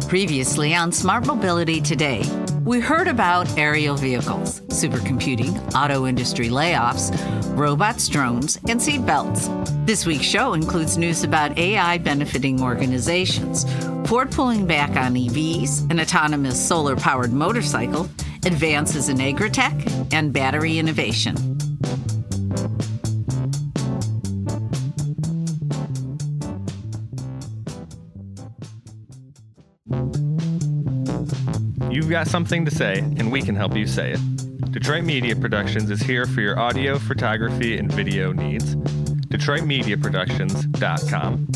Previously on Smart Mobility Today, we heard about aerial vehicles, supercomputing, auto industry layoffs, robots, drones, and seat belts. This week's show includes news about AI benefiting organizations, Ford pulling back on EVs, an autonomous solar-powered motorcycle, advances in agri-tech, and battery innovation. You've got something to say, and we can help you say it. Detroit Media Productions is here for your audio, photography, and video needs. DetroitMediaProductions.com.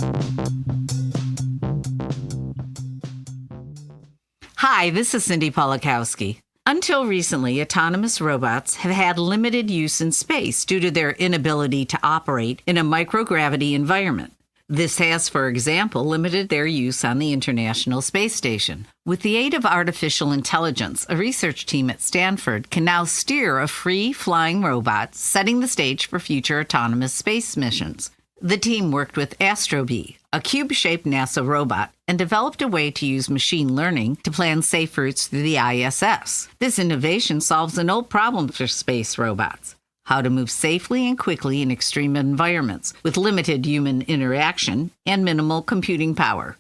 Hi, this is Cindy Polakowski. Until recently, autonomous robots have had limited use in space due to their inability to operate in a microgravity environment. This has, for example, limited their use on the International Space Station. With the aid of artificial intelligence, a research team at Stanford can now steer a free-flying robot, setting the stage for future autonomous space missions. The team worked with Astrobee, a cube-shaped NASA robot, and developed a way to use machine learning to plan safe routes through the ISS. This innovation solves an old problem for space robots: how to move safely and quickly in extreme environments with limited human interaction and minimal computing power.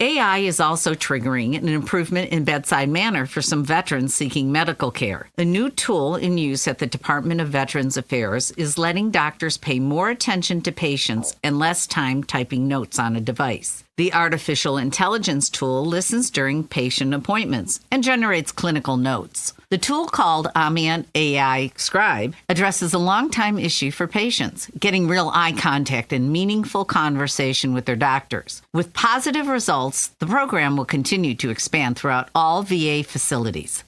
AI is also triggering an improvement in bedside manner for some veterans seeking medical care. A new tool in use at the Department of Veterans Affairs is letting doctors pay more attention to patients and less time typing notes on a device. The artificial intelligence tool listens during patient appointments and generates clinical notes. The tool, called Ambient AI Scribe, addresses a long-time issue for patients: getting real eye contact and meaningful conversation with their doctors. With positive results, the program will continue to expand throughout all VA facilities.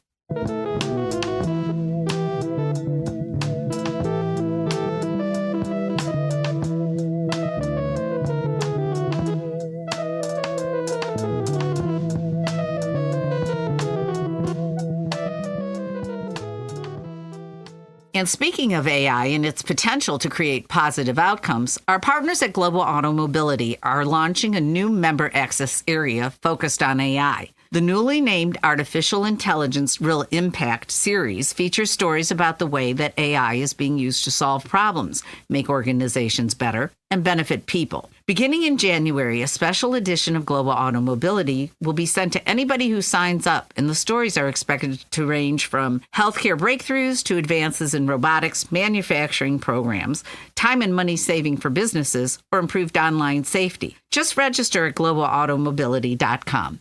And speaking of AI and its potential to create positive outcomes, our partners at Global Auto Mobility are launching a new member access area focused on AI. The newly named Artificial Intelligence Real Impact series features stories about the way that AI is being used to solve problems, make organizations better, and benefit people. Beginning in January, a special edition of Global Auto Mobility will be sent to anybody who signs up, and the stories are expected to range from healthcare breakthroughs to advances in robotics, manufacturing programs, time and money saving for businesses, or improved online safety. Just register at globalautomobility.com.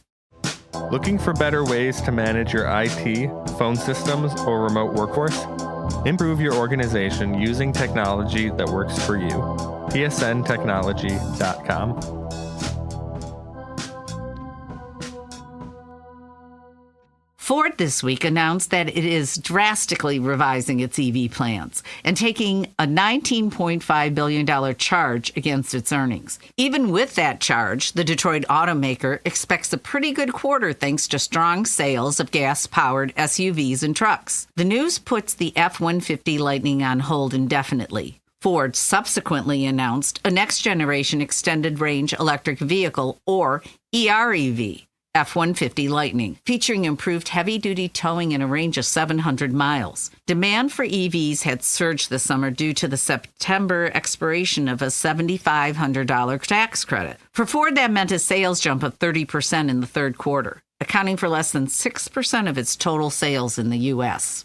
Looking for better ways to manage your IT, phone systems, or remote workforce? Improve your organization using technology that works for you. psntechnology.com. Ford this week announced that it is drastically revising its EV plans and taking a $19.5 billion charge against its earnings. Even with that charge, the Detroit automaker expects a pretty good quarter thanks to strong sales of gas-powered SUVs and trucks. The news puts the F-150 Lightning on hold indefinitely. Ford subsequently announced a next-generation extended-range electric vehicle, or EREV, F-150 Lightning, featuring improved heavy-duty towing in a range of 700 miles. Demand for EVs had surged this summer due to the September expiration of a $7,500 tax credit. For Ford, that meant a sales jump of 30% in the third quarter, accounting for less than 6% of its total sales in the U.S.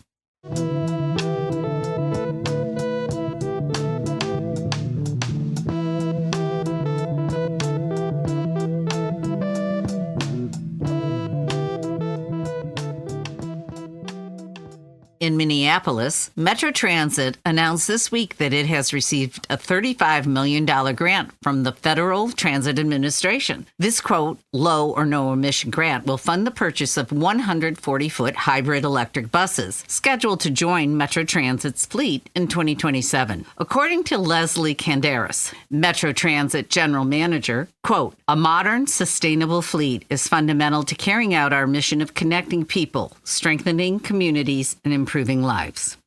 In Minneapolis, Metro Transit announced this week that it has received a $35 million grant from the Federal Transit Administration. This, quote, low or no emission grant will fund the purchase of 140-foot hybrid electric buses scheduled to join Metro Transit's fleet in 2027. According to Leslie Candaris, Metro Transit General Manager, quote, a modern, sustainable fleet is fundamental to carrying out our mission of connecting people, strengthening communities, and improving lives.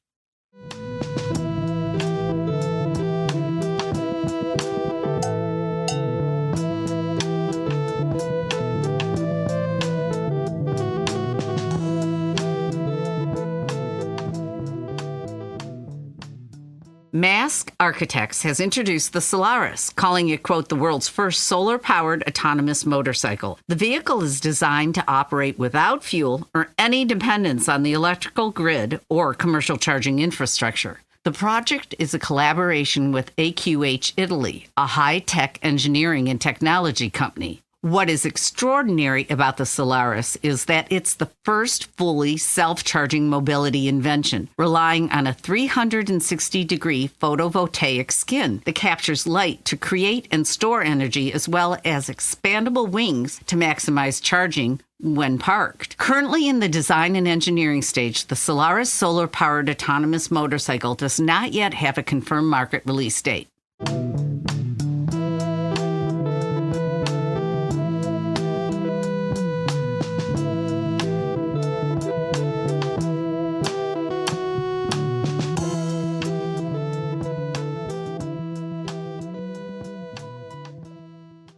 Mask Architects has introduced the Solaris, calling it, quote, the world's first solar-powered autonomous motorcycle. The vehicle is designed to operate without fuel or any dependence on the electrical grid or commercial charging infrastructure. The project is a collaboration with AQH Italy, a high-tech engineering and technology company. What is extraordinary about the Solaris is that it's the first fully self-charging mobility invention, relying on a 360-degree photovoltaic skin that captures light to create and store energy, as well as expandable wings to maximize charging when parked. Currently in the design and engineering stage, the Solaris solar-powered autonomous motorcycle does not yet have a confirmed market release date.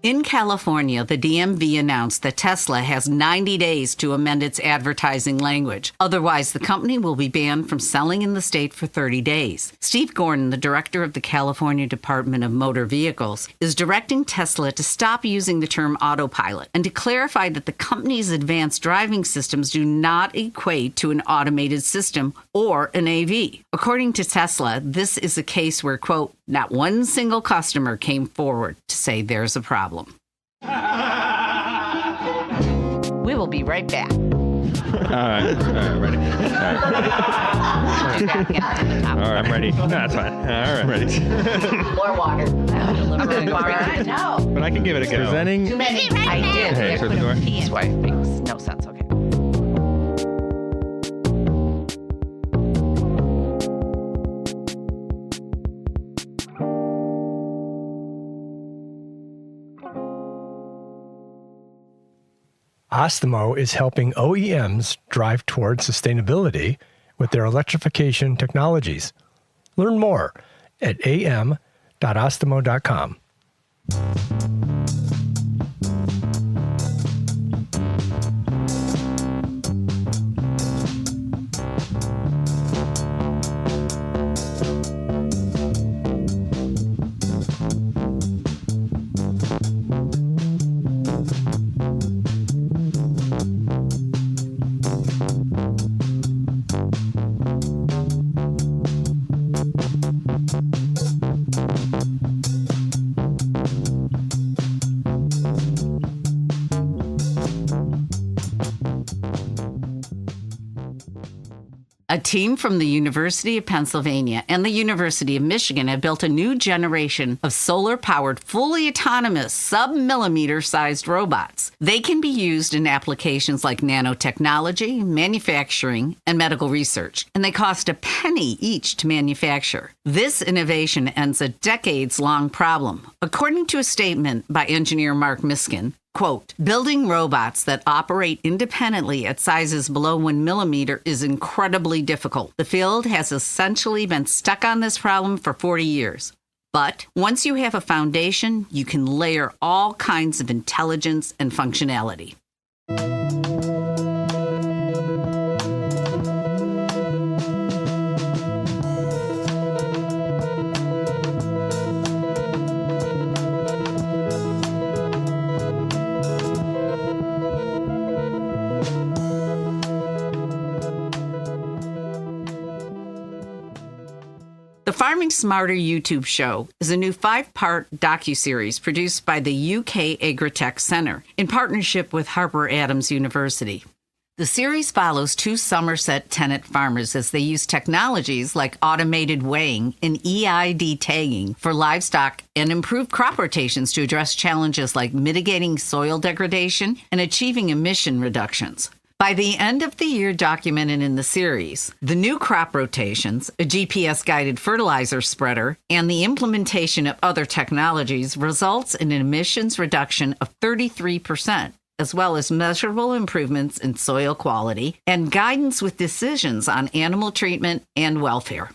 In California, the DMV announced that Tesla has 90 days to amend its advertising language. Otherwise, the company will be banned from selling in the state for 30 days. Steve Gordon, the director of the California Department of Motor Vehicles, is directing Tesla to stop using the term autopilot and to clarify that the company's advanced driving systems do not equate to an automated system or an AV. According to Tesla, this is a case where, quote, not one single customer came forward to say there's a problem. We will be right back. All right, ready. All right, I'm ready. No, that's fine. All right, ready. More water. I know. But I can give it a go. Presenting. Too many. I did. Hey, shut the door. That's why it makes no sense. Okay. Ostemo is helping OEMs drive towards sustainability with their electrification technologies. Learn more at am.ostemo.com. A team from the University of Pennsylvania and the University of Michigan have built a new generation of solar-powered, fully autonomous, sub-millimeter-sized robots. They can be used in applications like nanotechnology, manufacturing, and medical research, and they cost a penny each to manufacture. This innovation ends a decades-long problem. According to a statement by engineer Mark Miskin, quote, building robots that operate independently at sizes below 1 millimeter is incredibly difficult. The field has essentially been stuck on this problem for 40 years. But once you have a foundation, you can layer all kinds of intelligence and functionality. The Farming Smarter YouTube show is a new 5-part docuseries produced by the UK Agri-Tech Centre in partnership with Harper Adams University. The series follows two Somerset tenant farmers as they use technologies like automated weighing and EID tagging for livestock and improve crop rotations to address challenges like mitigating soil degradation and achieving emission reductions. By the end of the year documented in the series, the new crop rotations, a GPS-guided fertilizer spreader, and the implementation of other technologies results in an emissions reduction of 33%. As well as measurable improvements in soil quality and guidance with decisions on animal treatment and welfare.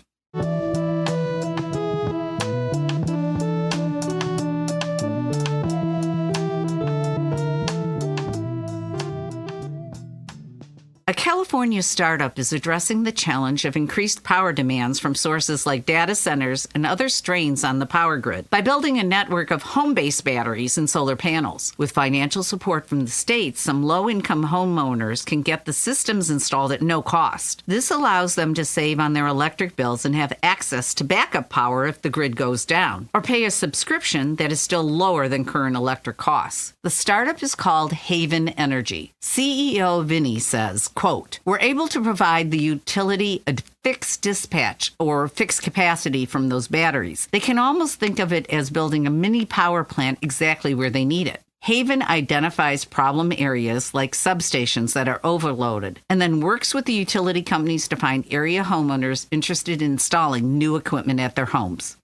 A California startup is addressing the challenge of increased power demands from sources like data centers and other strains on the power grid by building a network of home-based batteries and solar panels. With financial support from the state, some low-income homeowners can get the systems installed at no cost. This allows them to save on their electric bills and have access to backup power if the grid goes down, or pay a subscription that is still lower than current electric costs. The startup is called Haven Energy. CEO Vinny says, quote, "We're able to provide the utility a fixed dispatch or fixed capacity from those batteries. They can almost think of it as building a mini power plant exactly where they need it." Haven identifies problem areas like substations that are overloaded and then works with the utility companies to find area homeowners interested in installing new equipment at their homes.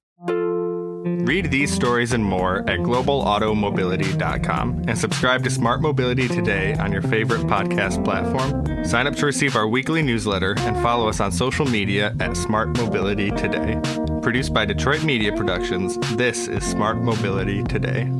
Read these stories and more at globalautomobility.com and subscribe to Smart Mobility Today on your favorite podcast platform. Sign up to receive our weekly newsletter and follow us on social media at Smart Mobility Today. Produced by Detroit Media Productions, this is Smart Mobility Today.